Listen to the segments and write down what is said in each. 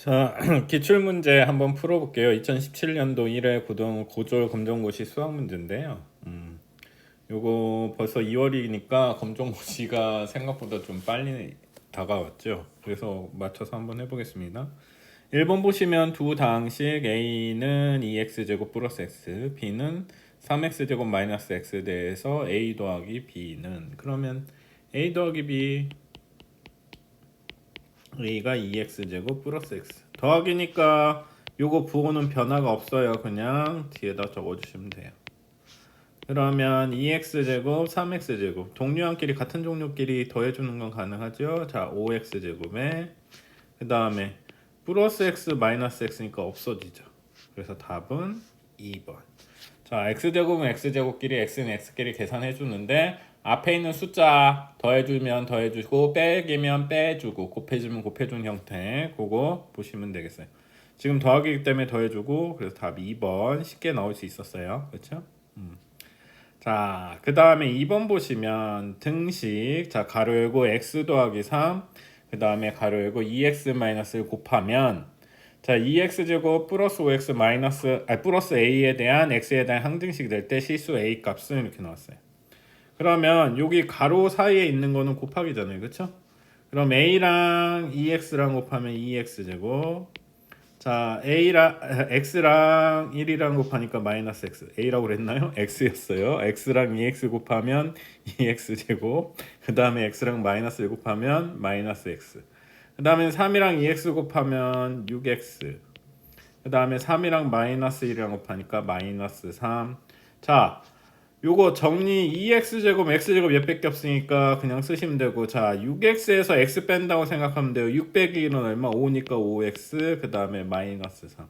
자, 기출문제 한번 풀어볼게요. 2017년도 1회 고졸 검정고시 수학 문제인데요. 요거 벌써 2월이니까 검정고시가 생각보다 좀 빨리 다가왔죠. 그래서 맞춰서 한번 해보겠습니다. 1번 보시면 두 다항식 A는 2x제곱 플러스 x, B는 3x제곱 마이너스 x 대해서 A 더하기 B는, 그러면 A 더하기 B, A가 2x제곱 플러스 x 더하기니까 요거 부호는 변화가 없어요. 그냥 뒤에다 적어주시면 돼요. 그러면 2x제곱 3x제곱 동류항끼리 같은 종류끼리 더해주는 건 가능하죠. 자, 5x제곱에 그 다음에 플러스 x 마이너스 x니까 없어지죠. 그래서 답은 2번. 자, x제곱은 x제곱끼리 x는 x끼리 계산해 주는데 앞에 있는 숫자 더해주면 더해주고 빼기면 빼주고 곱해주면 곱해준 형태, 그거 보시면 되겠어요. 지금 더하기이기 때문에 더해주고, 그래서 답 2번 쉽게 나올 수 있었어요. 그렇죠? 자, 그 다음에 2번 보시면 등식, 자, 가로 열고 x 더하기 3, 그 다음에 가로 열고 2x 마이너스를 곱하면, 자, 2x제곱 플러스 5x 마이너스 플러스 a에 대한 x에 대한 항등식이 될 때 실수 a 값은 이렇게 나왔어요. 그러면 여기 가로 사이에 있는 거는 곱하기잖아요. 그쵸? 그럼 a랑 2x랑 곱하면 2x제곱, 자, x랑 1이랑 곱하니까 마이너스 x, a라고 그랬나요? x였어요. x랑 2x 곱하면 2x제곱, 그 다음에 x랑 마이너스 1 곱하면 마이너스 x, 그 다음에 3이랑 2x 곱하면 6x, 그 다음에 3이랑 마이너스 1이랑 곱하니까 마이너스 3. 자, 요거 정리 2x제곱 x제곱 몇밖에 없으니까 그냥 쓰시면 되고, 자, 6x에서 x 뺀다고 생각하면 돼요. 6 빼기 1은 얼마? 5니까 5x, 그 다음에 마이너스 3.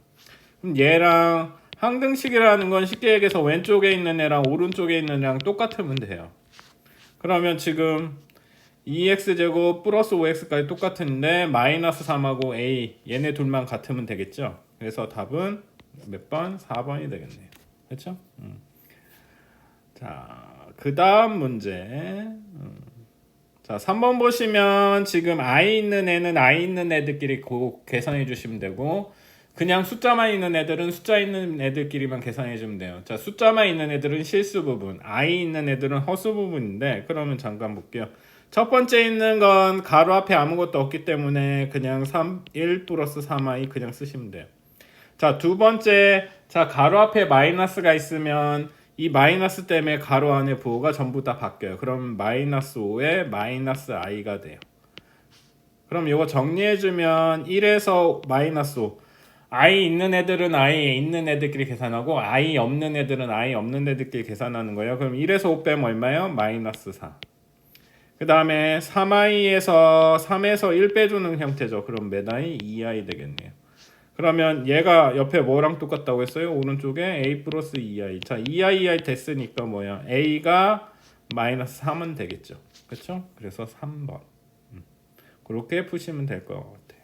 그럼 얘랑 항등식이라는 건 쉽게 얘기해서 왼쪽에 있는 애랑 오른쪽에 있는 애랑 똑같으면 돼요. 그러면 지금 2x제곱 플러스 5x까지 똑같은데 마이너스 3하고 a 얘네 둘만 같으면 되겠죠. 그래서 답은 몇 번? 4번이 되겠네요. 그렇죠? 자, 그 다음 문제. 자, 3번 보시면 지금 I 있는 애는 I 있는 애들끼리 계산해 주시면 되고, 그냥 숫자만 있는 애들은 숫자 있는 애들끼리만 계산해 주면 돼요. 자, 숫자만 있는 애들은 실수 부분, I 있는 애들은 허수 부분인데, 그러면 잠깐 볼게요. 첫 번째 있는 건 가로 앞에 아무것도 없기 때문에 그냥 1 플러스 3i 그냥 쓰시면 돼요. 자, 두 번째, 자, 가로 앞에 마이너스가 있으면 이 마이너스 때문에 가로 안에 부호가 전부 다 바뀌어요. 그럼 마이너스 5에 마이너스 i가 돼요. 그럼 이거 정리해주면 1에서 마이너스 5. i 있는 애들은 i에 있는 애들끼리 계산하고 i 없는 애들은 i 없는 애들끼리 계산하는 거예요. 그럼 1에서 5 빼면 얼마예요? 마이너스 4. 그 다음에 3i에서 3에서 1 빼주는 형태죠. 그럼 몇 i? 2i 되겠네요. 그러면 얘가 옆에 뭐랑 똑같다고 했어요? 오른쪽에 a 플러스 2i. 자, 2i 됐으니까 뭐야? a가 마이너스 3은 되겠죠. 그렇죠? 그래서 3번. 그렇게 푸시면 될 것 같아요.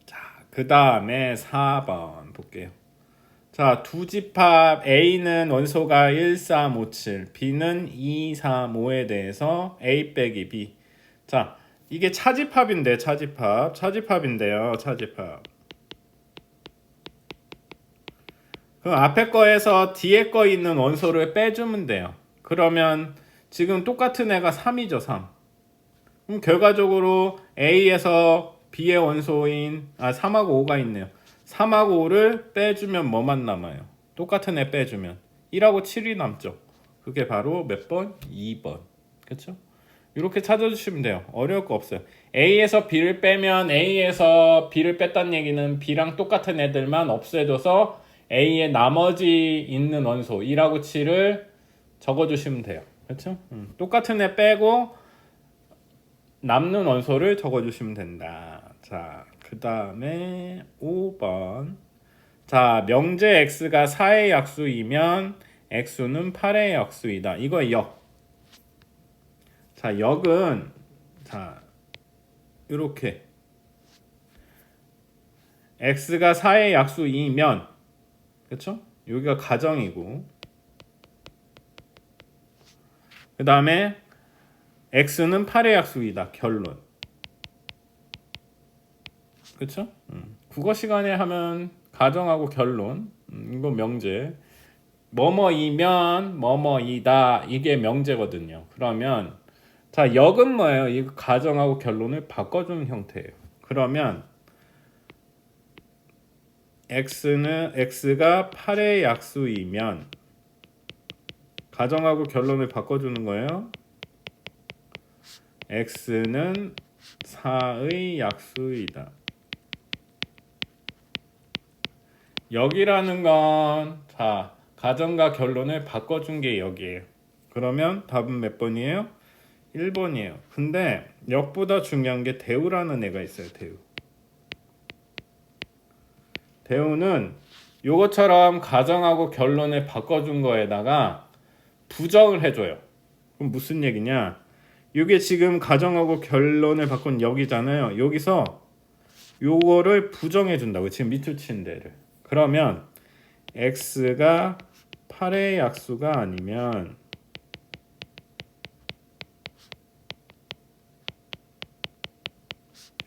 자, 그 다음에 4번 볼게요. 자, 두 집합 A는 원소가 1, 3, 5, 7, B는 2, 3, 5에 대해서 A 빼기 B. 자, 이게 차집합인데, 차집합인데요. 차집합. 그럼 앞에 거에서 뒤에 거 있는 원소를 빼주면 돼요. 그러면 지금 똑같은 애가 3이죠, 3. 그럼 결과적으로 A에서 B의 원소인 3하고 5가 있네요. 3하고 5를 빼주면 뭐만 남아요? 똑같은 애 빼주면 1하고 7이 남죠. 그게 바로 몇 번? 2번. 그렇죠? 이렇게 찾아주시면 돼요. 어려울 거 없어요. A에서 B를 빼면 A에서 B를 뺐다는 얘기는 B랑 똑같은 애들만 없애줘서 A의 나머지 있는 원소 1하고 7을 적어주시면 돼요. 그렇죠? 똑같은 애 빼고 남는 원소를 적어주시면 된다. 자, 그 다음에 5번. 자, 명제 x가 4의 약수이면 x는 8의 약수이다. 이거 역. 자, 역은 자, 이렇게 x가 4의 약수이면, 그렇죠? 여기가 가정이고, 그 다음에 x는 8의 약수이다. 결론. 그쵸? 국어 시간에 하면 가정하고 결론, 이거 명제. 뭐뭐이면 뭐뭐이다, 이게 명제거든요. 그러면 자, 역은 뭐예요? 이 가정하고 결론을 바꿔주는 형태예요. 그러면 x가 8의 약수이면 가정하고 결론을 바꿔주는 거예요. x는 4의 약수이다. 역이라는 건 자, 가정과 결론을 바꿔준 게 역이에요. 그러면 답은 몇 번이에요? 1번이에요. 근데 역보다 중요한 게 대우라는 애가 있어요. 대우는 요것처럼 가정하고 결론을 바꿔준 거에다가 부정을 해줘요. 그럼 무슨 얘기냐? 이게 지금 가정하고 결론을 바꾼 역이잖아요. 여기서 요거를 부정해 준다고. 지금 밑줄 친 데를. 그러면 x가 8의 약수가 아니면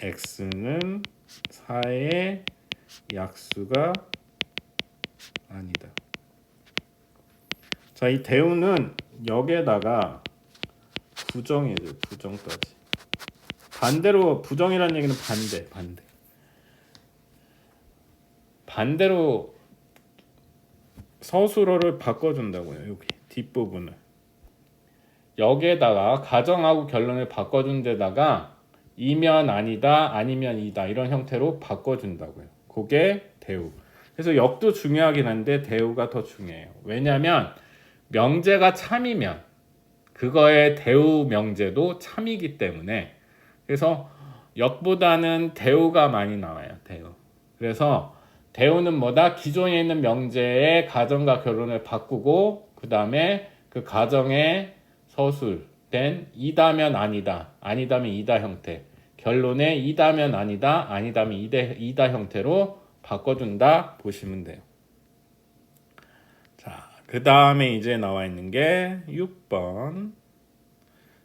x는 4의 약수가 아니다. 자, 이 대우는 역에다가 부정해줘요. 부정까지. 반대로 부정이라는 얘기는 반대. 반대로 서술어를 바꿔준다고요. 여기 뒷부분을. 역에다가 가정하고 결론을 바꿔준 데다가 이면 아니다, 아니면 이다, 이런 형태로 바꿔준다고요. 그게 대우. 그래서 역도 중요하긴 한데 대우가 더 중요해요. 왜냐하면 명제가 참이면 그거의 대우 명제도 참이기 때문에. 그래서 역보다는 대우가 많이 나와요. 대우. 그래서 대우는 뭐다? 기존에 있는 명제의 가정과 결론을 바꾸고 그 다음에 그 가정의 서술된 이다면 아니다, 아니다면 이다 형태, 결론에 이다면 아니다, 아니다면 이다 형태로 바꿔준다 보시면 돼요. 자, 그 다음에 이제 나와 있는 게 6번.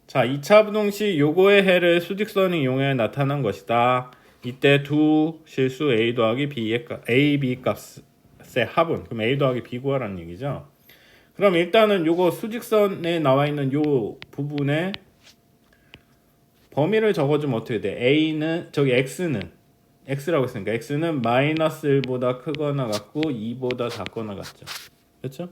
자, 2차 부동식 요거의 해를 수직선을 이용해 나타난 것이다. 이때 두 실수 a 더하기 b의 a, b 값의 합은, 그럼 a 더하기 b 구하라는 얘기죠. 그럼 일단은 요거 수직선에 나와 있는 요 부분에 범위를 적어주면 어떻게 돼? a는 저기 x라고 했으니까 x는 마이너스 1보다 크거나 같고 2보다 작거나 같죠. 그렇죠?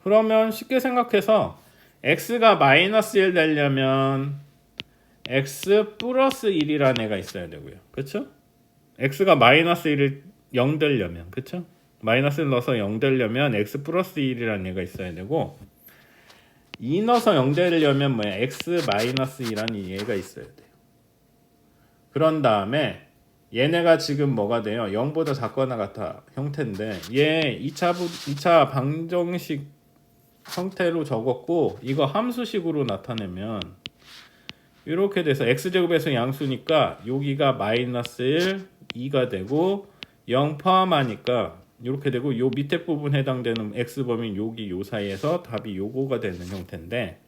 그러면 쉽게 생각해서 x가 마이너스 1 되려면 x 플러스 1이라는 애가 있어야 되고요. 그렇죠? x가 마이너스 1을 0 되려면, 그렇죠? 마이너스 1 넣어서 0 되려면 x 플러스 1이라는 애가 있어야 되고 2 넣어서 0 되려면 뭐야? x 마이너스 2라는 얘가 있어야 돼요. 그런 다음에 얘네가 지금 뭐가 돼요? 0보다 작거나 같아 형태인데 얘 2차 방정식 형태로 적었고 이거 함수식으로 나타내면 이렇게 돼서 x제곱에서 양수니까 여기가 마이너스 1, 2가 되고 0 포함하니까 이렇게 되고 요 밑에 부분 해당되는 x범위는 여기 요 사이에서 답이 요거가 되는 형태인데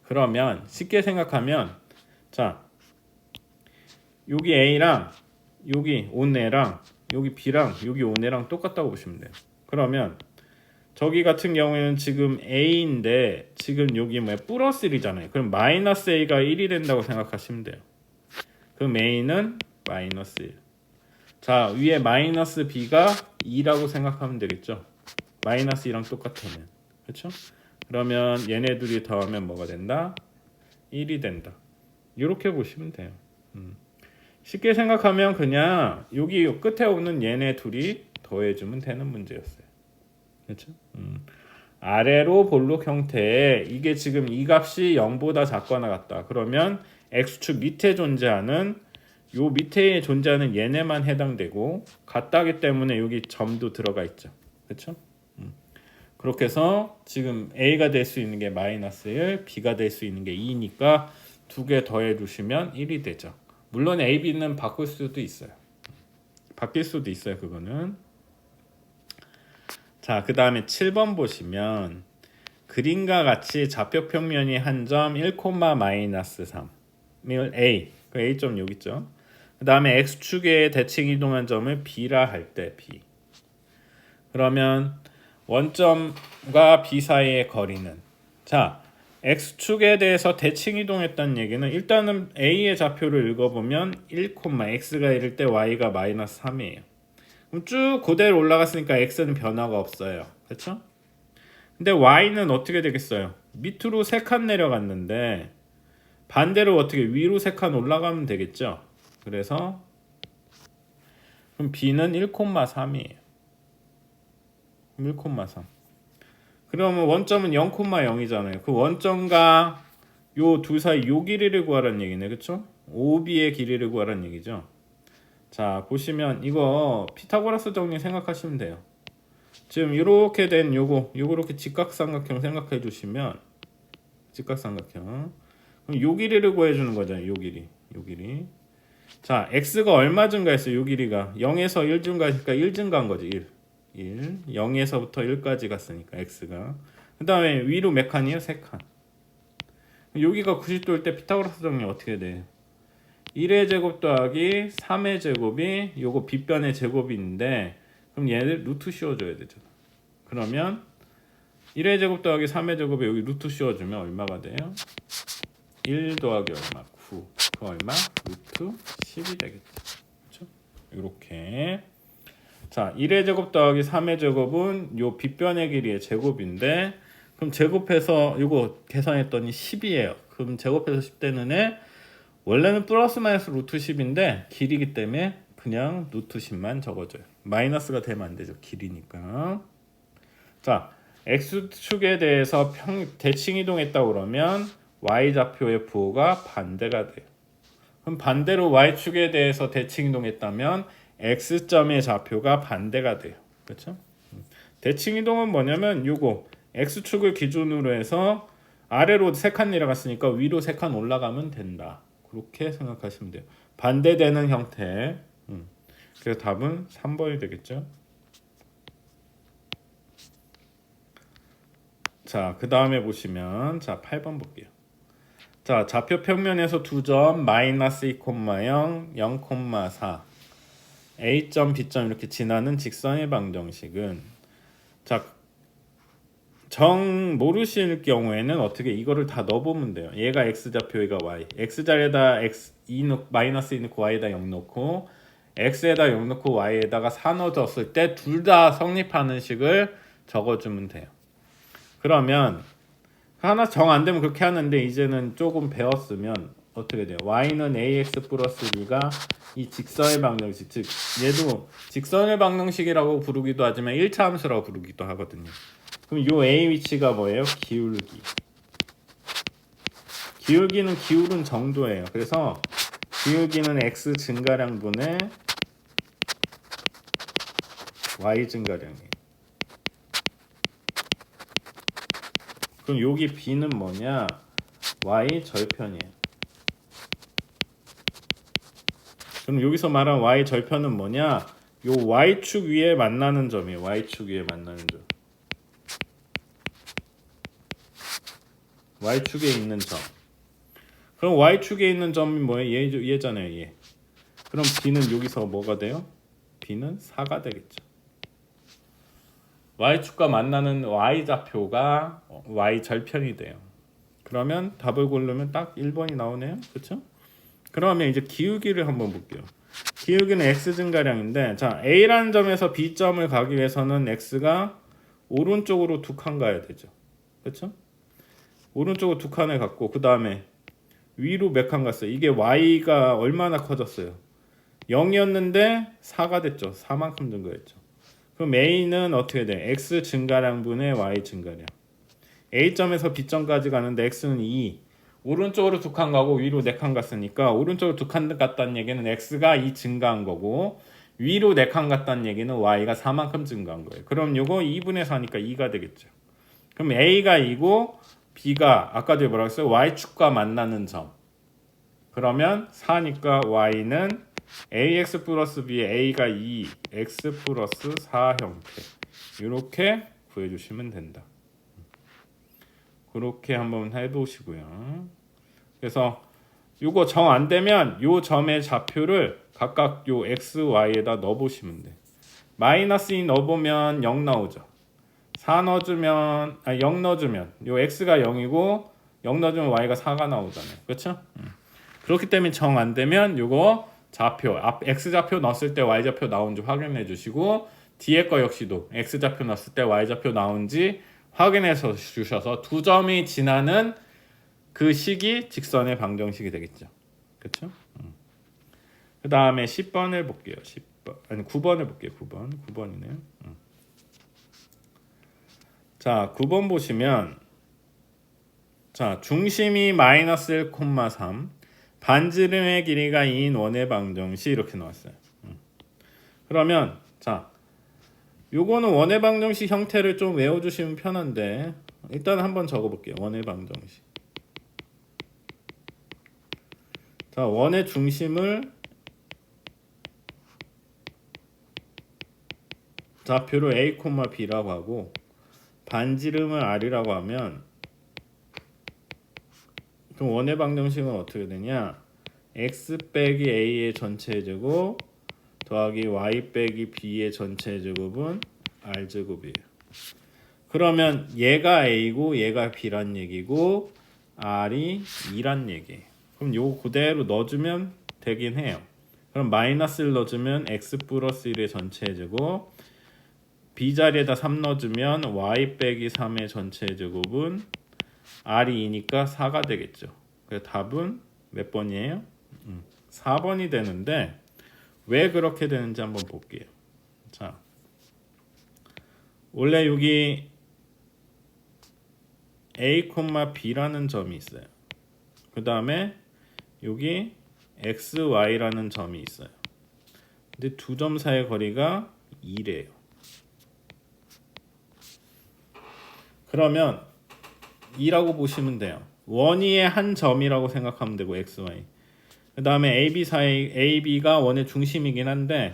그러면 쉽게 생각하면 자 여기 a랑 여기 온 애랑 여기 b랑 여기 온 애랑 똑같다고 보시면 돼요. 그러면 저기 같은 경우에는 지금 a인데 지금 여기 뭐야 플러스 1이잖아요. 그럼 마이너스 a가 1이 된다고 생각하시면 돼요. 그럼 a는 마이너스 1. 자 위에 마이너스 b가 2라고 생각하면 되겠죠. 마이너스 2랑 똑같으면. 그렇죠? 그러면 얘네 둘이 더하면 뭐가 된다? 1이 된다. 이렇게 보시면 돼요. 쉽게 생각하면 그냥 여기 끝에 오는 얘네 둘이 더해주면 되는 문제였어요. 그렇죠? 아래로 볼록 형태에 이게 지금 이 값이 0보다 작거나 같다. 그러면 x축 밑에 존재하는 요 밑에 존재하는 얘네만 해당되고 같다기 때문에 여기 점도 들어가 있죠. 그렇죠? 그렇게 해서 지금 a가 될 수 있는 게 마이너스 1, b가 될 수 있는 게 2니까 두 개 더해 주시면 1이 되죠. 물론 a, b는 바꿀 수도 있어요. 바뀔 수도 있어요. 그거는. 자, 그 다음에 7번 보시면 그림과 같이 좌표 평면이 한 점 1, 마이너스 3을 a, 그 a점 여기 있죠. 그 다음에 x축에 대칭 이동한 점을 b라 할 때 b. 그러면 원점과 b 사이의 거리는, 자 x축에 대해서 대칭 이동했다는 얘기는 일단은 a의 좌표를 읽어보면 1, x가 1일 때 y가 마이너스 3이에요. 그럼 쭉 그대로 올라갔으니까 x는 변화가 없어요. 그렇죠? 근데 y는 어떻게 되겠어요? 밑으로 3칸 내려갔는데 반대로 어떻게 위로 3칸 올라가면 되겠죠? 그래서 그럼 b는 1,3이에요. 1,3. 그러면 원점은 0,0이잖아요. 그 원점과 요 둘 사이 요 길이를 구하라는 얘기네. 그쵸? OB의 길이를 구하라는 얘기죠. 자 보시면 이거 피타고라스 정리 생각하시면 돼요. 지금 이렇게 된 요렇게 직각삼각형 생각해 주시면, 직각삼각형 그럼 요 길이를 구해주는 거잖아요. 요 길이. 자 x가 얼마 증가했어요? 요 길이가 0에서 1 증가하니까 1 증가한 거지. 1 0에서부터 1까지 갔으니까 x가. 그 다음에 위로 몇 칸이에요? 3칸. 여기가 90도일 때 피타고라스 정리 어떻게 돼? 1의 제곱 더하기 3의 제곱이 요거 빗변의 제곱인데, 그럼 얘를 루트 씌워줘야 되잖아. 그러면 1의 제곱 더하기 3의 제곱에 여기 루트 씌워주면 얼마가 돼요? 1 더하기 얼마? 9. 그 얼마? 루트 10이 되겠죠. 그렇죠? 이렇게. 자, 1의 제곱 더하기 3의 제곱은 요 빗변의 길이의 제곱인데, 그럼 제곱해서 이거 계산했더니 10이에요. 그럼 제곱해서 10 되는 애 원래는 플러스 마이너스 루트 10인데 길이기 때문에 그냥 루트 10만 적어줘요. 마이너스가 되면 안 되죠. 길이니까. 자, x축에 대해서 대칭 이동했다 그러면 y좌표의 부호가 반대가 돼요. 그럼 반대로 y축에 대해서 대칭 이동했다면 x점의 좌표가 반대가 돼요. 그렇죠? 대칭 이동은 뭐냐면 요거 x축을 기준으로 해서 아래로 3칸 내려갔으니까 위로 3칸 올라가면 된다. 그렇게 생각하시면 돼요. 반대되는 형태. 그래서 답은 3번이 되겠죠. 자, 그 다음에 보시면 자 8번 볼게요. 자, 좌표 평면에서 두 점 마이너스 2,0, 0,4 A점, B점 이렇게 지나는 직선의 방정식은, 자, 정 모르실 경우에는 어떻게 이거를 다 넣어보면 돼요. 얘가 x좌표, 얘가 y. x자리에다 x 2 마이너스 2 넣고 y에다 0 넣고 x에다 0 넣고 y에다가 4 넣어줬을 때 둘 다 성립하는 식을 적어주면 돼요. 그러면 하나 정 안 되면 그렇게 하는데, 이제는 조금 배웠으면 어떻게 돼요? y는 ax 플러스 b가 이 직선의 방정식, 즉 얘도 직선의 방정식이라고 부르기도 하지만 1차 함수라고 부르기도 하거든요. 그럼 요 a 위치가 뭐예요? 기울기. 기울기는 기울은 정도예요. 그래서 기울기는 x 증가량분의 y 증가량이에요. 그럼 여기 b는 뭐냐? y 절편이에요. 그럼 여기서 말한 y 절편은 뭐냐? 요 y축 위에 만나는 점이에요. y축 위에 만나는 점. y축에 있는 점. 그럼 y축에 있는 점이 뭐예요? 얘잖아요. 얘. 그럼 b는 여기서 뭐가 돼요? b는 4가 되겠죠. y축과 만나는 y좌표가 y절편이 돼요. 그러면 답을 고르면 딱 1번이 나오네요. 그렇죠? 그러면 이제 기울기를 한번 볼게요. 기울기는 x 증가량인데, 자, A라는 점에서 B점을 가기 위해서는 x가 오른쪽으로 2칸 가야 되죠. 그렇죠? 오른쪽으로 2칸을 갔고, 그 다음에 위로 몇 칸 갔어요? 이게 y가 얼마나 커졌어요? 0이었는데 4가 됐죠. 4만큼 증가했죠. 그럼 A는 어떻게 돼? x 증가량분의 y 증가량. A점에서 B점까지 가는데 x는 2. 오른쪽으로 2칸 가고 위로 4칸 갔으니까 오른쪽으로 2칸 갔다는 얘기는 x가 2 증가한 거고, 위로 4칸 갔다는 얘기는 y가 4만큼 증가한 거예요. 그럼 요거 2분의 4니까 2가 되겠죠. 그럼 a가 2고 b가 아까 전에 뭐라고 했어요? y축과 만나는 점. 그러면 4니까 y는 ax 플러스 b의 a가 2, x 플러스 4 형태. 이렇게 구해주시면 된다. 그렇게 한번 해보시고요. 그래서 이거 정 안 되면 요 점의 좌표를 각각 요 x, y에다 넣어보시면 돼. 마이너스 2 넣어보면 0 나오죠. 4 넣어주면 0 넣어주면 요 x가 0이고 0 넣어주면 y가 4가 나오잖아요. 그렇죠? 그렇기 때문에 정 안 되면 요거 좌표 x 좌표 넣었을 때 y 좌표 나온지 확인해 주시고 뒤에 거 역시도 x 좌표 넣었을 때 y 좌표 나온지 확인해 주셔서 두 점이 지나는 그 식이 직선의 방정식이 되겠죠. 그렇죠? 그 다음에 10번을 볼게요. 10번 아니 9번을 볼게요. 9번이네요. 자 9번 보시면 자 중심이 마이너스 1,3 반지름의 길이가 2인 원의 방정식 이렇게 나왔어요. 그러면 자 요거는 원의 방정식 형태를 좀 외워주시면 편한데 일단 한번 적어볼게요. 원의 방정식. 자 원의 중심을 좌표를 a, b라고 하고 반지름을 r이라고 하면 그럼 원의 방정식은 어떻게 되냐? x 빼기 a의 전체 제곱 더하기 y 빼기 b의 전체 제곱은 r 제곱이에요. 그러면 얘가 a고 얘가 b란 얘기고 r이 2란 얘기예요. 그럼 요거 그대로 넣어주면 되긴 해요. 그럼 마이너스를 넣어주면 x 플러스 1의 전체 제곱 b 자리에다 3 넣어주면 y 빼기 3의 전체 제곱은 r이 2니까 4가 되겠죠. 그래서 답은 몇 번이에요? 4번이 되는데 왜 그렇게 되는지 한번 볼게요. 자, 원래 여기 a, b라는 점이 있어요. 그 다음에 여기 x, y라는 점이 있어요. 근데 두 점 사이의 거리가 2래요. 그러면 2라고 보시면 돼요. 원위의 한 점이라고 생각하면 되고 x, y. 그 다음에 AB 사이 AB가 원의 중심이긴 한데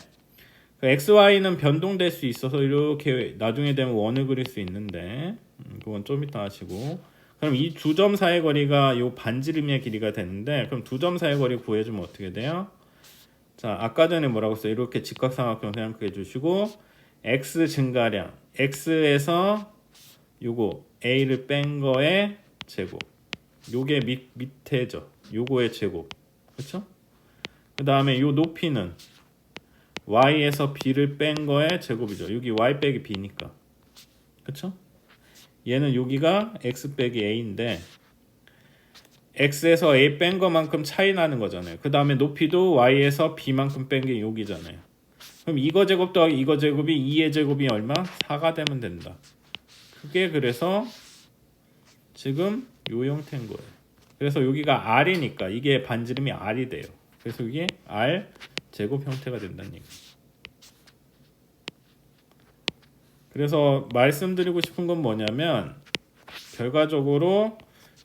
그 x, y는 변동될 수 있어서 이렇게 나중에 되면 원을 그릴 수 있는데 그건 좀 이따 하시고 그럼 이 두 점 사이의 거리가 요 반지름의 길이가 되는데 그럼 두 점 사이의 거리 구해주면 어떻게 돼요? 자 아까 전에 뭐라고 했어요? 이렇게 직각삼각형 생각해 주시고 x 증가량 x에서 요거 a를 뺀 거의 제곱 요게 밑에죠. 요거의 제곱 그렇죠? 그 다음에 요 높이는 y에서 b를 뺀 거의 제곱이죠. 여기 y 빼기 b니까 그렇죠? 얘는 여기가 x 빼기 a인데 x에서 a 뺀 거만큼 차이 나는 거잖아요. 그 다음에 높이도 y에서 b만큼 뺀 게 여기잖아요. 그럼 이거 제곱 더하기 이거 제곱이 2의 제곱이 얼마? 4가 되면 된다. 그게 그래서 지금 요 형태인 거예요. 그래서 여기가 r이니까 이게 반지름이 r이 돼요. 그래서 이게 r 제곱 형태가 된다는 얘기예요. 그래서 말씀드리고 싶은 건 뭐냐면 결과적으로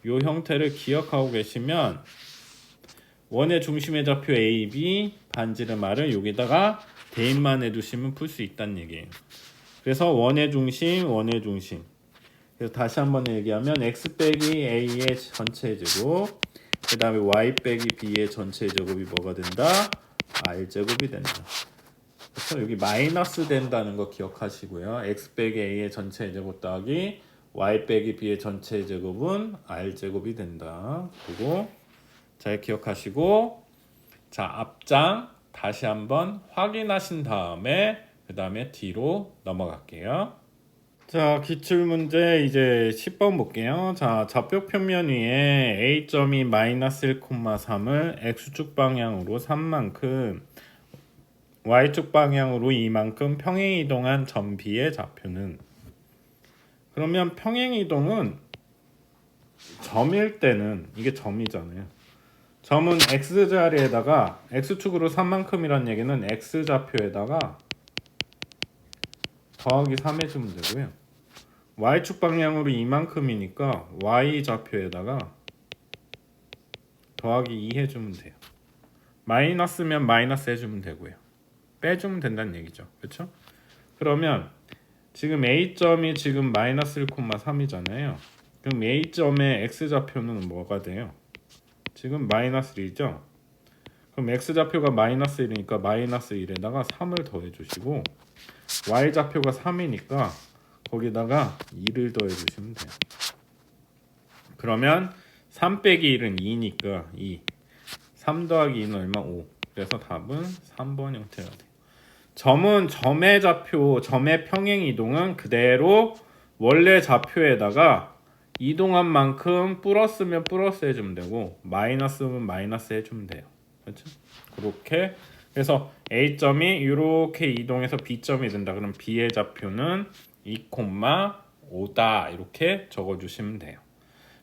요 형태를 기억하고 계시면 원의 중심의 좌표 AB 반지름 r을 여기다가 대입만 해두시면 풀 수 있다는 얘기예요. 그래서 원의 중심 그래서 다시 한번 얘기하면 x 빼기 a의 전체 제곱 그 다음에 y 빼기 b의 전체 제곱이 뭐가 된다? r 제곱이 된다. 그래서 여기 마이너스 된다는 거 기억하시고요. x 빼기 a의 전체 제곱 더하기 y 빼기 b의 전체 제곱은 r 제곱이 된다. 그리고 잘 기억하시고 자 앞장 다시 한번 확인하신 다음에 그 다음에 뒤로 넘어갈게요. 자 기출문제 이제 10번 볼게요. 자 좌표 평면 위에 A점이 마이너스 1,3을 X축 방향으로 3만큼 Y축 방향으로 2만큼 평행이동한 점 B의 좌표는 그러면 평행이동은 점일 때는 이게 점이잖아요. 점은 X자리에다가 X축으로 3만큼이란 얘기는 X좌표에다가 더하기 3 해주면 되고요. Y축 방향으로 이만큼이니까 Y좌표에다가 더하기 2 해주면 돼요. 마이너스면 마이너스 해주면 되고요. 빼주면 된다는 얘기죠. 그렇죠? 그러면 지금 A점이 지금 마이너스 1,3이잖아요. 그럼 A점의 X좌표는 뭐가 돼요? 지금 마이너스 1이죠? 그럼 x좌표가 마이너스 1이니까 마이너스 1에다가 3을 더해주시고 y좌표가 3이니까 거기다가 2를 더해주시면 돼요. 그러면 3 빼기 1은 2니까 2. 3 더하기 2는 얼마? 5. 그래서 답은 3번 형태가 돼요. 점은 점의 좌표, 점의 평행 이동은 그대로 원래 좌표에다가 이동한 만큼 플러스면 플러스 해주면 되고 마이너스면 마이너스 해주면 돼요. 그렇죠? 그렇게 그래서 A점이 이렇게 이동해서 B점이 된다. 그럼 B의 좌표는 2,5다 이렇게 적어주시면 돼요.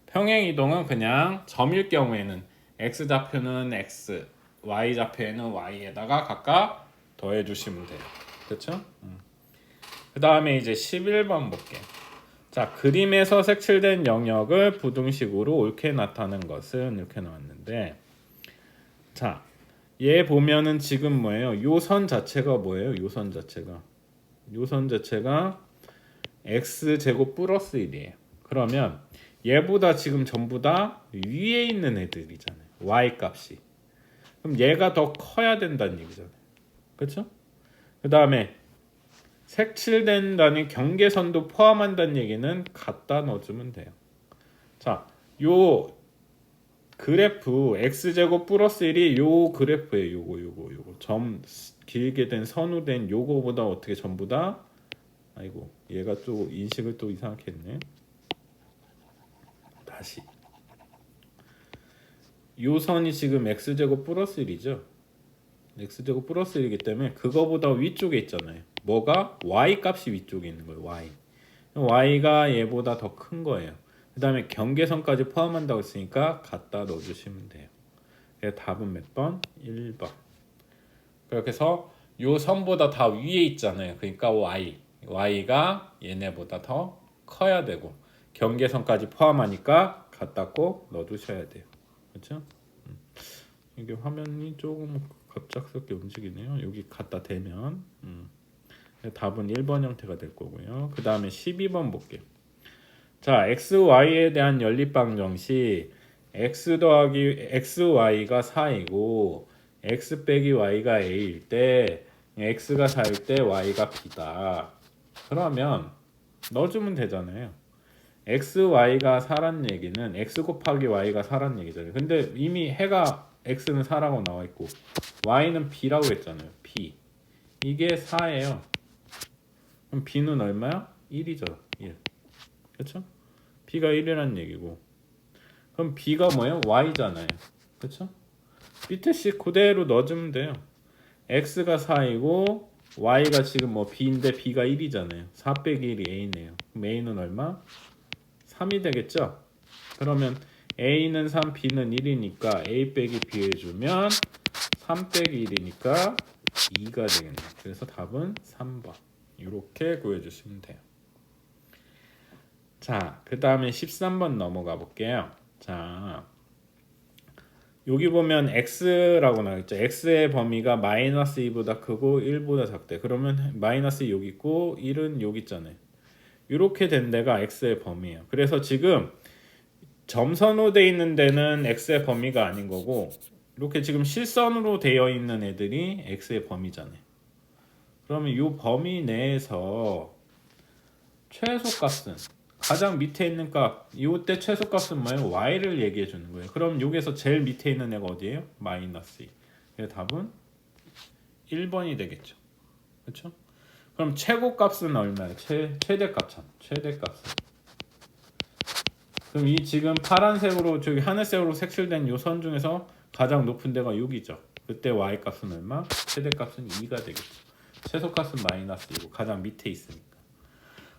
평행 이동은 그냥 점일 경우에는 X 좌표는 X, Y 좌표에는 Y에다가 각각 더해주시면 돼요. 그렇죠? 그 다음에 이제 11번 볼게요. 자, 그림에서 색칠된 영역을 부등식으로 옳게 나타낸 것은 이렇게 나왔는데, 자, 얘 보면은 지금 뭐예요? 요 선 자체가 뭐예요? 요 선 자체가 x 제곱 플러스 1이에요. 그러면 얘보다 지금 전부 다 위에 있는 애들이잖아요. y 값이. 그럼 얘가 더 커야 된다는 얘기잖아요. 그렇죠? 그 다음에 색칠된다는 경계선도 포함한다는 얘기는 갖다 넣어주면 돼요. 자, 요 그래프 x제곱 플러스 1이 요 그래프예요. 요거 점 길게 된 선으로 된 요거보다 어떻게 전부 다 아이고 얘가 또 인식을 또 이상하게 했네. 다시 요 선이 지금 x제곱 플러스 1이죠. x제곱 플러스 1이기 때문에 그거보다 위쪽에 있잖아요. 뭐가? y 값이 위쪽에 있는 거예요. y가 얘보다 더 큰 거예요. 그 다음에 경계선까지 포함한다고 했으니까 갖다 넣어주시면 돼요. 그래서 답은 몇 번? 1번. 그렇게 해서 요 선보다 다 위에 있잖아요. 그러니까 y가 얘네보다 더 커야 되고 경계선까지 포함하니까 갖다 꼭 넣어두셔야 돼요. 그렇죠? 이게 화면이 조금 갑작스럽게 움직이네요. 여기 갖다 대면 답은 1번 형태가 될 거고요. 그 다음에 12번 볼게요. 자, xy에 대한 연립방정식 x 더하기 xy가 4이고 x 빼기 y가 a일 때 x가 4일 때 y가 b다. 그러면 넣어주면 되잖아요. xy가 4란 얘기는 x 곱하기 y가 4란 얘기잖아요. 근데 이미 해가 x는 4라고 나와 있고 y는 b라고 했잖아요. b. 이게 4예요. 그럼 b는 얼마야? 1이죠. 1. 그렇죠? b가 1이라는 얘기고. 그럼 b가 뭐예요? y잖아요. 그렇죠? 밑에 식 그대로 넣어주면 돼요. x가 4이고 y가 지금 뭐 b인데 b가 1이잖아요. 4 빼기 1이 a네요. 그럼 a는 얼마? 3이 되겠죠? 그러면 a는 3, b는 1이니까 a 빼기 b 해주면 3 빼기 1이니까 2가 되겠네요. 그래서 답은 3번. 이렇게 구해주시면 돼요. 자, 그 다음에 13번 넘어가 볼게요. 자, 여기 보면 x라고 나와있죠. x의 범위가 마이너스 2보다 크고 1보다 작대. 그러면 마이너스 여기 있고 1은 여기 있잖아요. 이렇게 된 데가 x의 범위예요. 그래서 지금 점선으로 되어 있는 데는 x의 범위가 아닌 거고 이렇게 지금 실선으로 되어 있는 애들이 x의 범위잖아요. 그러면 이 범위 내에서 최소값은 가장 밑에 있는 값, 이때 최소값은 뭐예요? y를 얘기해 주는 거예요. 그럼 여기서 제일 밑에 있는 애가 어디예요? 마이너스 2. 그래서 답은 1번이 되겠죠. 그렇죠? 그럼 최고값은 얼마예요? 최대값은. 그럼 이 지금 파란색으로 저기 하늘색으로 색칠된 이 선 중에서 가장 높은 데가 6이죠. 그때 y값은 얼마? 최대값은 2가 되겠죠. 최소값은 마이너스 2고 가장 밑에 있으니까.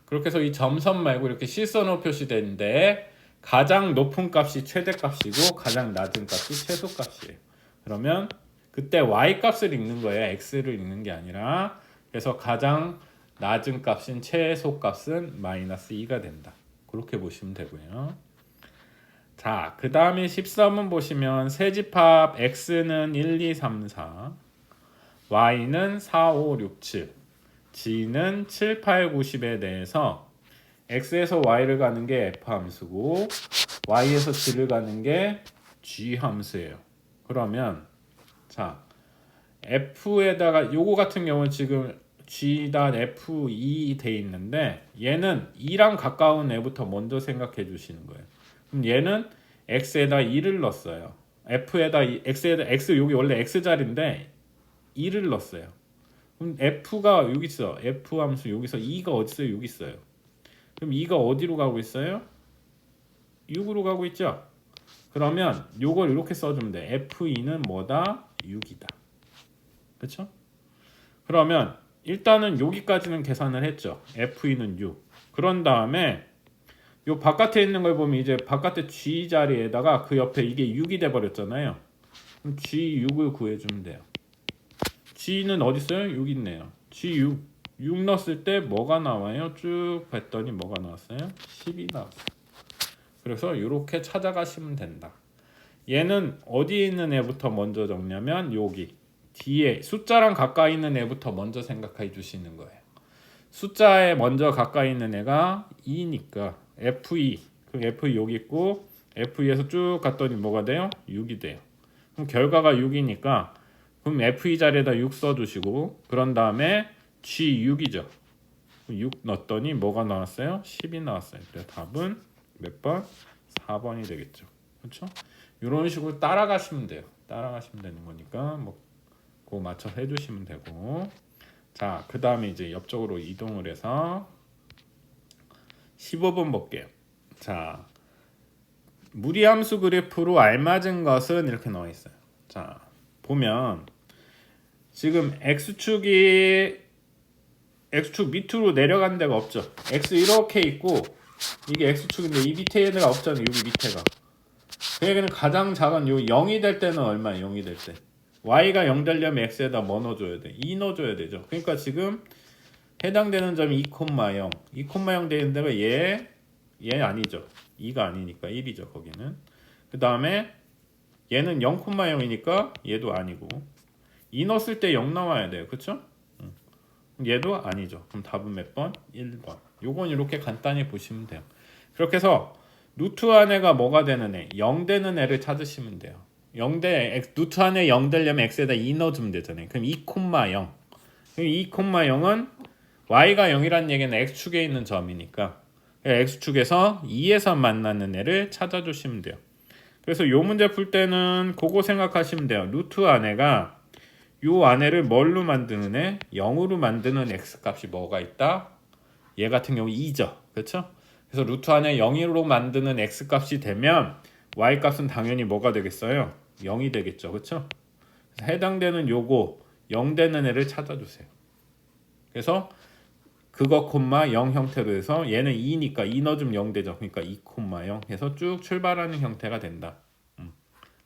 그렇게 해서 이 점선 말고 이렇게 실선으로 표시되는데 가장 높은 값이 최대값이고 가장 낮은 값이 최소값이에요. 그러면 그때 y값을 읽는 거예요. x를 읽는 게 아니라. 그래서 가장 낮은 값인 최소값은 마이너스 2가 된다. 그렇게 보시면 되고요. 자, 그 다음에 13번 보시면 세집합 x는 1, 2, 3, 4 y는 4, 5, 6, 7 g는 7, 8, 90에 대해서 x에서 y를 가는 게 f 함수고 y에서 g를 가는 게 g 함수예요. 그러면 자, F에다가 요거 같은 경우는 지금 G.F2 돼 있는데 얘는 2랑 가까운 애부터 먼저 생각해 주시는 거예요. 그럼 얘는 X에다 2를 넣었어요. X에다 X 여기 원래 X자리인데 2를 넣었어요. 그럼 F가 여기 있어. F 함수 여기서 2가 어디 있어요? 여기 있어요. 그럼 2가 어디로 가고 있어요? 6으로 가고 있죠. 그러면 요걸 이렇게 써주면 돼. F2는 뭐다? 6이다. 그렇죠? 그러면 일단은 여기까지는 계산을 했죠. F2는 6. 그런 다음에 요 바깥에 있는 걸 보면 이제 바깥에 G 자리에다가 그 옆에 이게 6이 돼 버렸잖아요. 그럼 G6을 구해주면 돼요. G는 어디 있어요? 6 있네요. G6 6 넣었을 때 뭐가 나와요? 쭉 봤더니 뭐가 나왔어요? 10이 나왔어요. 그래서 이렇게 찾아가시면 된다. 얘는 어디에 있는 애부터 먼저 적냐면 여기 뒤에 숫자랑 가까이 있는 애부터 먼저 생각해 주시는 거예요. 숫자에 먼저 가까이 있는 애가 2니까 F2. 그 F2 여기 있고 F2에서 쭉 갔더니 뭐가 돼요? 6이 돼요. 그럼 결과가 6이니까 그럼 F2 자리에다 6 써주시고 그런 다음에 G6이죠. 6 넣었더니 뭐가 나왔어요? 10이 나왔어요. 그래서 답은 몇 번? 4번이 되겠죠. 그렇죠? 이런 식으로 따라가시면 돼요. 따라가시면 되는 거니까 뭐 그거 맞춰 해주시면 되고. 자, 그 다음에 이제 옆쪽으로 이동을 해서 15번 볼게요. 자, 무리함수 그래프로 알맞은 것은 이렇게 나와 있어요. 자, 보면 지금 X축 밑으로 내려간 데가 없죠. X 이렇게 있고 이게 X축인데 이 밑에 얘네가 없잖아요. 여기 밑에가. 그 얘기는 가장 작은 요 0이 될 때는 얼마예요? 0이 될 때. Y가 0 되려면 X에다 뭐 넣어줘야 돼? 2 넣어줘야 되죠. 그러니까 지금 해당되는 점이 2,0. 2,0 되는 데가 얘 아니죠. 2가 아니니까 1이죠. 거기는. 그 다음에 얘는 0,0이니까 얘도 아니고 2 넣었을 때 0 나와야 돼요. 그쵸? 얘도 아니죠. 그럼 답은 몇 번? 1번. 요건 이렇게 간단히 보시면 돼요. 그렇게 해서 루트 안에가 뭐가 되는 애? 0 되는 애를 찾으시면 돼요. 0대 루트 안에 0 되려면 x에다 2 넣어주면 되잖아요. 그럼 2,0. 그럼 2,0은 y가 0이라는 얘기는 x축에 있는 점이니까 x축에서 2에서 만나는 애를 찾아주시면 돼요. 그래서 요 문제 풀 때는 그거 생각하시면 돼요. 루트 안에가 요 안에를 뭘로 만드는 애? 0으로 만드는 x값이 뭐가 있다? 얘 같은 경우 2죠. 그렇죠? 그래서 루트 안에 0으로 만드는 x값이 되면 y값은 당연히 뭐가 되겠어요? 0이 되겠죠. 그렇죠? 그래서 해당되는 요거 0 되는 애를 찾아주세요. 그래서 그거 콤마 0 형태로 해서 얘는 2니까 2 넣어주면 0 되죠. 그러니까 2,0 해서 쭉 출발하는 형태가 된다.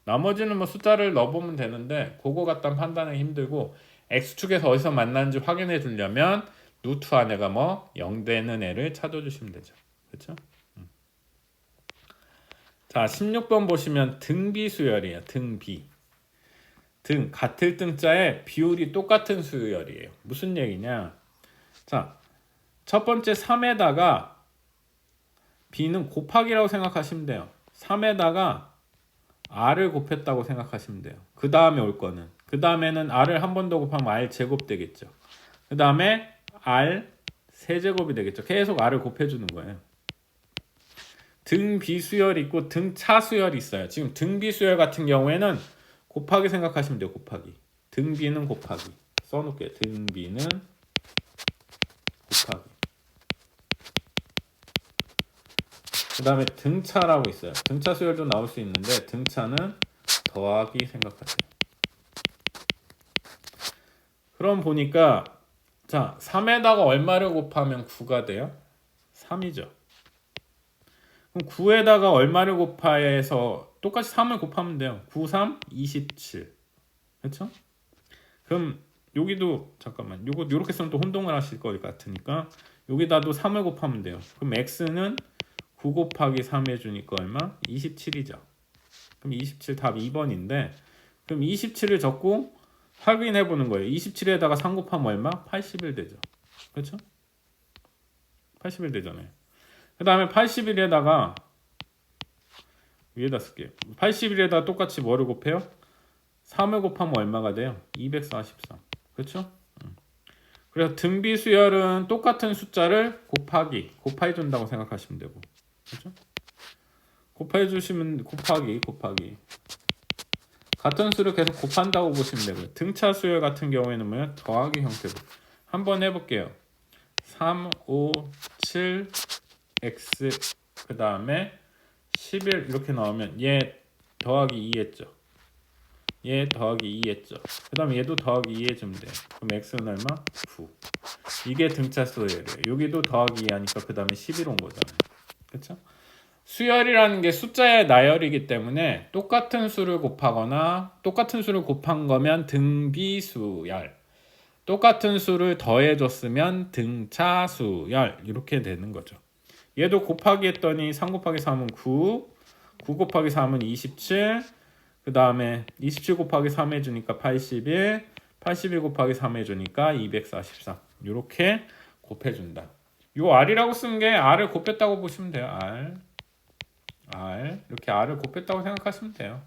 나머지는 뭐 숫자를 넣어보면 되는데 그거 갖다 판단하기 힘들고 x축에서 어디서 만나는지 확인해 주려면 루트 안에가 뭐 0 되는 애를 찾아주시면 되죠. 그렇죠? 자, 16번 보시면 등비 수열이에요. 등비. 등 같을 등자에 비율이 똑같은 수열이에요. 무슨 얘기냐? 자, 첫 번째 3에다가 b는 곱하기라고 생각하시면 돼요. 3에다가 r을 곱했다고 생각하시면 돼요. 그 다음에 올 거는 그 다음에는 r을 한 번 더 곱하면 r 제곱 되겠죠. 그 다음에 r 세제곱이 되겠죠. 계속 r을 곱해주는 거예요. 등 비수열이 있고 등 차수열이 있어요. 지금 등 비수열 같은 경우에는 곱하기 생각하시면 돼요. 곱하기. 등 비는 곱하기. 써놓을게요. 등 비는 곱하기. 그 다음에 등차라고 있어요. 등차 수열도 나올 수 있는데 등차는 더하기 생각하세요. 그럼 보니까 자 3에다가 얼마를 곱하면 9가 돼요? 3이죠. 그럼 9에다가 얼마를 곱해서 똑같이 3을 곱하면 돼요. 9, 3, 27. 그렇죠? 그럼 여기도 잠깐만 요거 요렇게 쓰면 또 혼동을 하실 것 같으니까 여기다도 3을 곱하면 돼요. 그럼 x는 9 곱하기 3 해주니까 얼마? 27이죠. 그럼 27 답 2번인데 그럼 27을 적고 확인해 보는 거예요. 27에다가 3 곱하면 얼마? 81 되죠. 그렇죠? 81 되잖아요. 그 다음에 81에다가 위에다 쓸게요. 81에다가 똑같이 뭐를 곱해요? 3을 곱하면 얼마가 돼요? 243. 그렇죠? 그래서 등비 수열은 똑같은 숫자를 곱해 준다고 생각하시면 되고. 그렇죠? 곱해 주시면 곱하기. 같은 수를 계속 곱한다고 보시면 되고요. 등차 수열 같은 경우에는 뭐야? 더하기 형태로. 한번 해볼게요. 3, 5, 7, x 그 다음에 11 이렇게 나오면 얘 더하기 2 했죠. 얘 더하기 2 했죠. 그 다음에 얘도 더하기 2 해주면 돼요. 그럼 x는 얼마? 9. 이게 등차 수열이에요. 여기도 더하기 2 하니까 그 다음에 11 온 거잖아요. 그쵸? 수열이라는 게 숫자의 나열이기 때문에 똑같은 수를 곱하거나 똑같은 수를 곱한 거면 등비수열, 똑같은 수를 더해줬으면 등차수열 이렇게 되는 거죠. 얘도 곱하기 했더니 3 곱하기 3은 9, 9 곱하기 3은 27, 그 다음에 27 곱하기 3 해주니까 81, 81 곱하기 3 해주니까 243 이렇게 곱해준다. 요 R이라고 쓴 게 R을 곱했다고 보시면 돼요. R 이렇게 R을 곱했다고 생각하시면 돼요.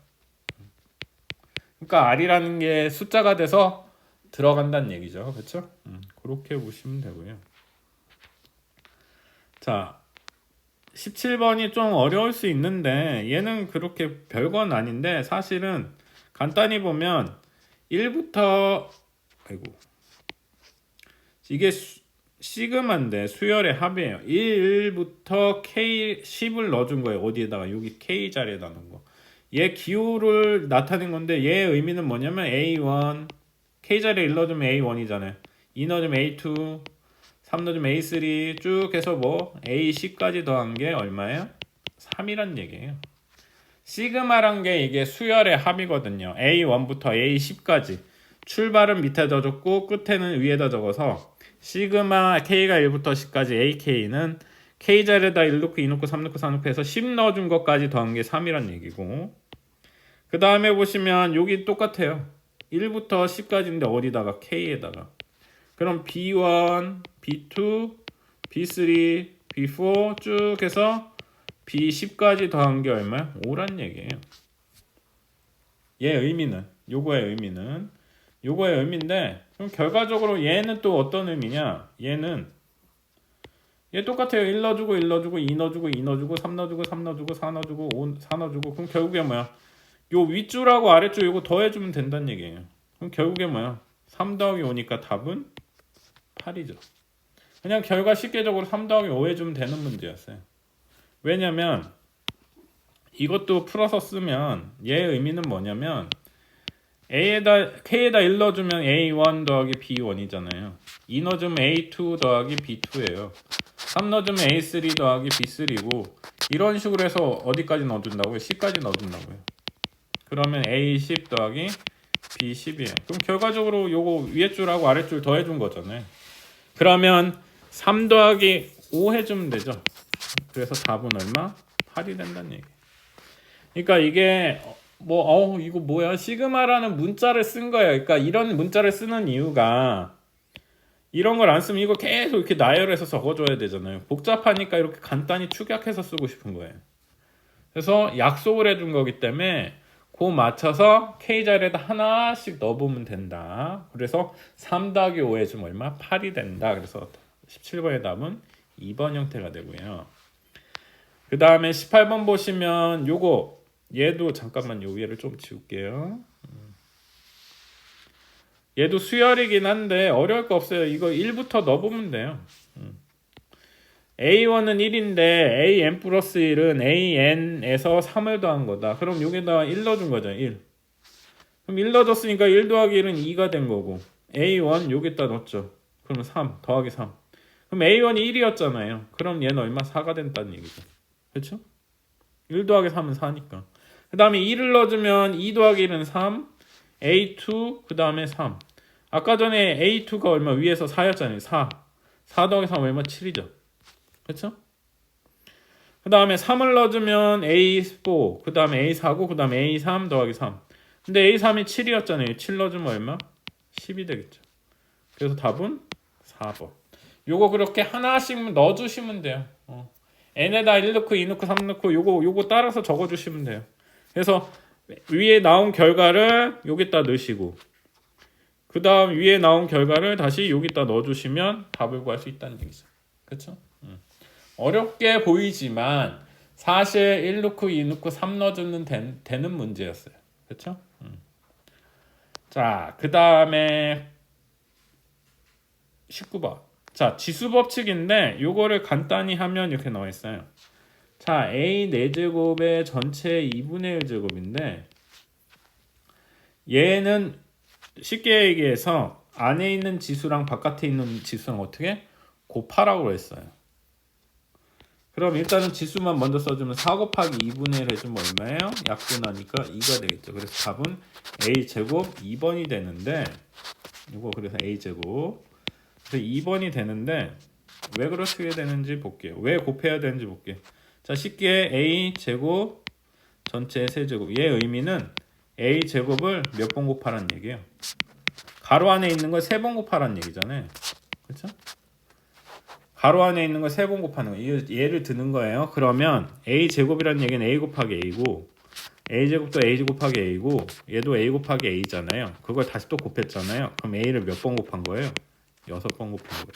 그러니까 R이라는 게 숫자가 돼서 들어간다는 얘기죠. 그렇죠? 그렇게 보시면 되고요. 자, 17번이 좀 어려울 수 있는데 얘는 그렇게 별건 아닌데 사실은 간단히 보면 1부터 이게 시그마인데 수열의 합이에요. 1부터 K 10을 넣어준 거예요. 어디에다가 여기 K 자리에다 넣은 거. 얘 기호를 나타낸 건데 얘의 의미는 뭐냐면 A1 K 자리에 1 넣어주면 A1이잖아요. 2 넣어주면 A2 3 넣어주면 A3 쭉 해서 뭐 A10까지 더한 게 얼마예요? 3이란 얘기예요. 시그마란 게 이게 수열의 합이거든요. A1부터 A10까지 출발은 밑에다 적고 끝에는 위에다 적어서 시그마 K가 1부터 10까지 AK는 K자리에다 1 넣고 2 넣고 3 넣고 4 넣고 해서 10 넣어준 것까지 더한 게 3이란 얘기고, 그 다음에 보시면 여기 똑같아요. 1부터 10까지인데 어디다가 K에다가 그럼 B1, B2, B3, B4 쭉 해서 B10까지 더한 게 얼마야? 5란 얘기예요. 얘 의미는 요거의 의미인데 그럼 결과적으로 얘는 또 어떤 의미냐? 얘 똑같아요. 1 넣어주고 1 넣어주고 2 넣어주고 2 넣어주고 3 넣어주고 3 넣어주고 4 넣어주고 5 4 넣어주고 그럼 결국에 뭐야? 요 윗줄하고 아랫줄 요거 더해주면 된다는 얘기예요. 그럼 결국에 뭐야? 3 더하기 5니까 답은 8이죠. 그냥 결과 쉽게적으로 3 더하기 5 해주면 되는 문제였어요. 왜냐면 이것도 풀어서 쓰면 얘의 의미는 뭐냐면 K에다 1 넣어주면 A1 더하기 B1이잖아요. 2 넣어주면 A2 더하기 B2예요. 3 넣어주면 A3 더하기 B3고 이런 식으로 해서 어디까지 넣어준다고요? 10까지 넣어준다고요. 그러면 A10 더하기 B10이에요. 그럼 결과적으로 요거 위에 줄하고 아래 줄 더해준 거잖아요. 그러면 3 더하기 5 해주면 되죠. 그래서 답은 얼마? 8이 된다는 얘기예요. 그러니까 이게 이거 뭐야? 시그마라는 문자를 쓴 거예요. 그러니까 이런 문자를 쓰는 이유가 이런 걸 안 쓰면 이거 계속 이렇게 나열해서 적어줘야 되잖아요. 복잡하니까 이렇게 간단히 축약해서 쓰고 싶은 거예요. 그래서 약속을 해준 거기 때문에 그 맞춰서 K 자리에다 하나씩 넣어보면 된다. 그래서 3 더하기 5 해주면 얼마? 8이 된다. 그래서 17번의 답은 2번 형태가 되고요. 그 다음에 18번 보시면 요거 얘도 잠깐만 요 위에를 좀 지울게요. 얘도 수열이긴 한데 어려울 거 없어요. 이거 1부터 넣어보면 돼요. A1은 1인데 AN 플러스 1은 AN에서 3을 더한 거다. 그럼 여기다가 1 넣어준 거죠. 1. 그럼 1 넣어줬으니까 1 더하기 1은 2가 된 거고 A1 여기다 넣었죠. 그러면 3 더하기 3. 그럼 A1이 1이었잖아요. 그럼 얘는 얼마? 4가 된다는 얘기죠. 그렇죠? 1 더하기 3은 4니까. 그 다음에 2를 넣어주면 2 더하기 1은 3, A2, 그 다음에 3. 아까 전에 A2가 얼마? 위에서 4였잖아요. 4. 4 더하기 3 얼마? 7이죠. 그렇죠? 그 다음에 3을 넣어주면 A4, 그 다음에 A4고, 그 다음에 A3 더하기 3. 근데 A3이 7이었잖아요. 7 넣어주면 얼마? 10이 되겠죠. 그래서 답은 4번. 요거 그렇게 하나씩 넣어주시면 돼요. N에다 1 넣고 2 넣고 3 넣고 요거 따라서 적어주시면 돼요. 그래서 위에 나온 결과를 여기다 넣으시고 그 다음 위에 나온 결과를 다시 여기다 넣어주시면 답을 구할 수 있다는 얘기죠. 그렇죠? 어렵게 보이지만 사실 1 넣고 2 넣고 3 넣어주면 되는 문제였어요. 그렇죠? 자, 그 다음에 19번. 자, 지수 법칙인데 요거를 간단히 하면 이렇게 나와 있어요. 자, a 4제곱의 전체 2분의 1제곱인데 얘는 쉽게 얘기해서 안에 있는 지수랑 바깥에 있는 지수랑 어떻게 곱하라고 했어요. 그럼 일단은 지수만 먼저 써주면 4 곱하기 2분의 1 해주면 얼마예요? 약분하니까 2가 되겠죠. 그래서 답은 a제곱 2번이 되는데 이거 그래서 a제곱 그래서 2번이 되는데 왜 그렇게 되는지 볼게요. 왜 곱해야 되는지 볼게요. 자, 쉽게 a제곱 전체 세제곱 얘 의미는 a제곱을 몇 번 곱하라는 얘기예요. 가로 안에 있는 걸 3번 곱하라는 얘기잖아요. 그렇죠? 가로 안에 있는 걸 3번 곱하는 거예요. 얘를 드는 거예요. 그러면 a제곱이라는 얘기는 a 곱하기 a고 a제곱도 a 곱하기 a고 얘도 a 곱하기 a잖아요. 그걸 다시 또 곱했잖아요. 그럼 a를 몇 번 곱한 거예요? 6번 곱한 거예요.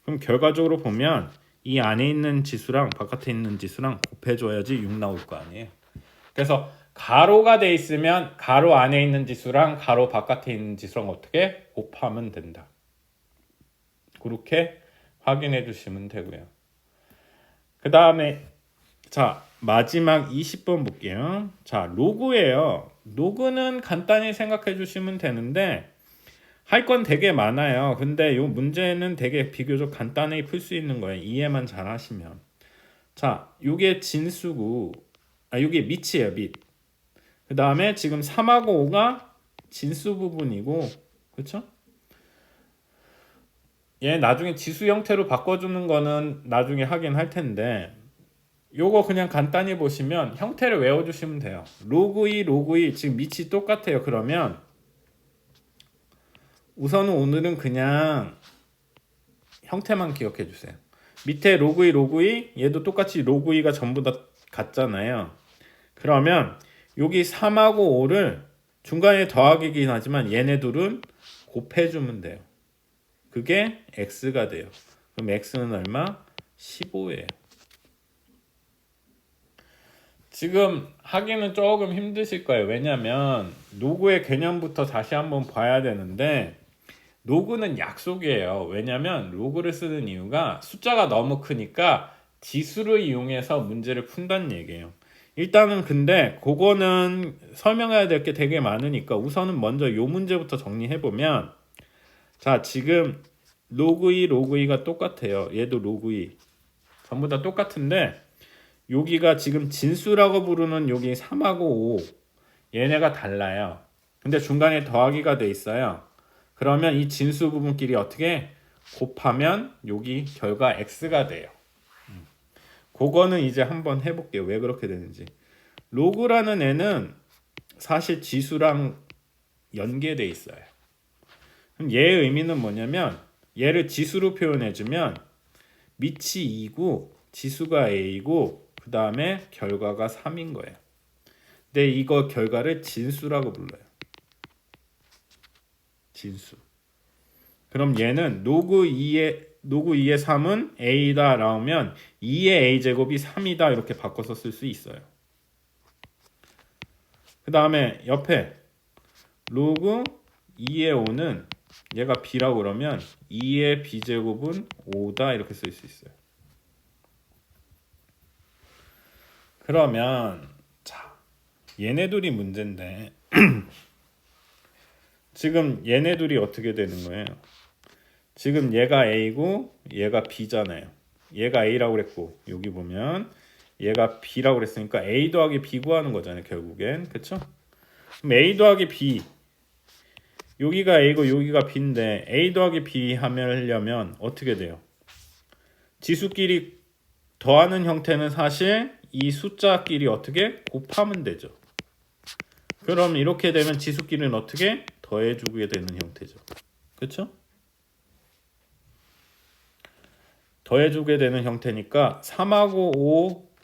그럼 결과적으로 보면 이 안에 있는 지수랑 바깥에 있는 지수랑 곱해줘야지 6 나올 거 아니에요. 그래서 가로가 돼 있으면 가로 안에 있는 지수랑 가로 바깥에 있는 지수랑 어떻게 곱하면 된다. 그렇게 확인해 주시면 되고요. 그 다음에 자 마지막 20번 볼게요. 자 로그예요. 로그는 간단히 생각해 주시면 되는데 할 건 되게 많아요. 근데 이 문제는 되게 비교적 간단히 풀 수 있는 거예요. 이해만 잘 하시면. 자 이게 진수고 이게 밑이에요. 밑. 그 다음에 지금 3하고 5가 진수 부분이고 그렇죠? 얘 나중에 지수 형태로 바꿔주는 거는 나중에 하긴 할 텐데 요거 그냥 간단히 보시면 형태를 외워주시면 돼요. 로그 2, 로그 2 지금 밑이 똑같아요. 그러면 우선은 오늘은 그냥 형태만 기억해 주세요. 밑에 로그 2, 로그 2 얘도 똑같이 로그 2가 전부 다 같잖아요. 그러면 여기 3하고 5를 중간에 더하기긴 하지만 얘네 둘은 곱해주면 돼요. 그게 x가 돼요. 그럼 x는 얼마? 15예요. 지금 하기는 조금 힘드실 거예요. 왜냐면 로그의 개념부터 다시 한번 봐야 되는데 로그는 약속이에요. 왜냐면 로그를 쓰는 이유가 숫자가 너무 크니까 지수를 이용해서 문제를 푼다는 얘기예요. 일단은 근데 그거는 설명해야 될 게 되게 많으니까 우선은 먼저 요 문제부터 정리해보면 자 지금 로그 2, 로그 2가 똑같아요. 얘도 로그 2 전부 다 똑같은데 여기가 지금 진수라고 부르는 여기 3하고 5 얘네가 달라요. 근데 중간에 더하기가 돼 있어요. 그러면 이 진수 부분끼리 어떻게 곱하면 여기 결과 x가 돼요. 그거는 이제 한번 해볼게요. 왜 그렇게 되는지. 로그라는 애는 사실 지수랑 연계돼 있어요. 그럼 얘의 의미는 뭐냐면 얘를 지수로 표현해주면 밑이 2고 지수가 a고 그 다음에 결과가 3인 거예요. 근데 이거 결과를 진수라고 불러요. 진수. 그럼 얘는 로그 2의 3은 a다 라오면 2의 a제곱이 3이다 이렇게 바꿔서 쓸 수 있어요. 그 다음에 옆에 로그 2의 5는 얘가 b라고 그러면 2의 b제곱은 5다 이렇게 쓸 수 있어요. 그러면 자 얘네 둘이 문제인데 지금 얘네 둘이 어떻게 되는 거예요? 지금 얘가 a고 얘가 b잖아요. 얘가 a라고 그랬고 여기 보면 얘가 b라고 그랬으니까 a 더하기 b 구하는 거잖아요. 결국엔 그쵸? 그럼 a 더하기 b 여기가 a고 여기가 b인데 a 더하기 b 하려면 어떻게 돼요? 지수끼리 더하는 형태는 사실 이 숫자끼리 어떻게 곱하면 되죠. 그럼 이렇게 되면 지수끼리는 어떻게 더해주게 되는 형태죠. 그렇죠? 더해주게 되는 형태니까 3하고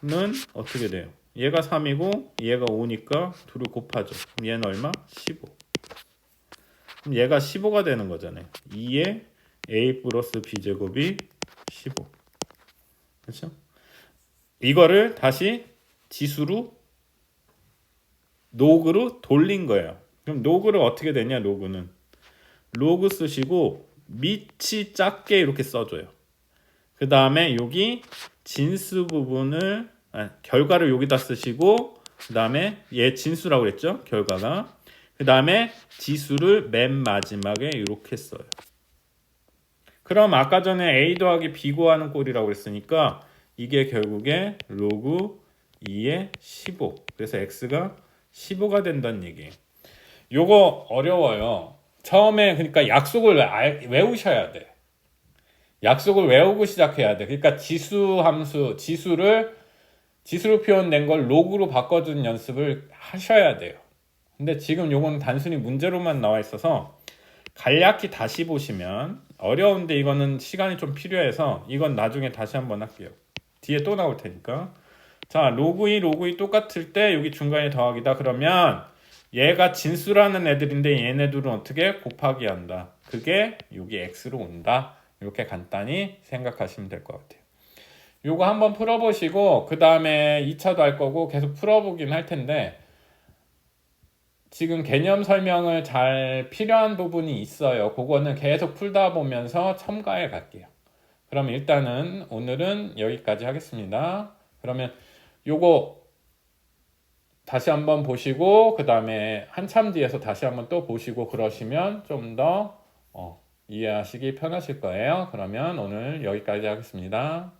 5는 어떻게 돼요? 얘가 3이고 얘가 5니까 둘을 곱하죠. 그럼 얘는 얼마? 15. 그럼 얘가 15가 되는 거잖아요. 2에 a 플러스 b제곱이 15. 그렇죠? 이거를 다시 지수로 로그로 돌린 거예요. 그럼 로그를 어떻게 되냐? 로그는 로그 쓰시고 밑이 작게 이렇게 써줘요. 그 다음에 여기 진수 부분을 결과를 여기다 쓰시고 그 다음에 얘 진수라고 그랬죠? 결과가. 그 다음에 지수를 맨 마지막에 이렇게 써요. 그럼 아까 전에 a 더하기 b 구하는 꼴이라고 그랬으니까 이게 결국에 로그 2의 15. 그래서 x가 15가 된다는 얘기예요. 요거 어려워요. 처음에 그러니까 약속을 외우셔야 돼. 약속을 외우고 시작해야 돼. 그러니까 지수 함수, 지수로 표현된 걸 로그로 바꿔주는 연습을 하셔야 돼요. 근데 지금 요거는 단순히 문제로만 나와 있어서 간략히 다시 보시면 어려운데 이거는 시간이 좀 필요해서 이건 나중에 다시 한번 할게요. 뒤에 또 나올 테니까. 자, 로그 2 똑같을 때 여기 중간에 더하기다. 그러면 얘가 진수라는 애들인데 얘네들은 어떻게 곱하기 한다. 그게 여기 x로 온다. 이렇게 간단히 생각하시면 될 것 같아요. 요거 한번 풀어보시고 그 다음에 2차도 할 거고 계속 풀어보긴 할 텐데 지금 개념 설명을 잘 필요한 부분이 있어요. 그거는 계속 풀다 보면서 첨가해 갈게요. 그럼 일단은 오늘은 여기까지 하겠습니다. 그러면 요거 다시 한번 보시고 그 다음에 한참 뒤에서 다시 한번 또 보시고 그러시면 좀 더 이해하시기 편하실 거예요. 그러면 오늘 여기까지 하겠습니다.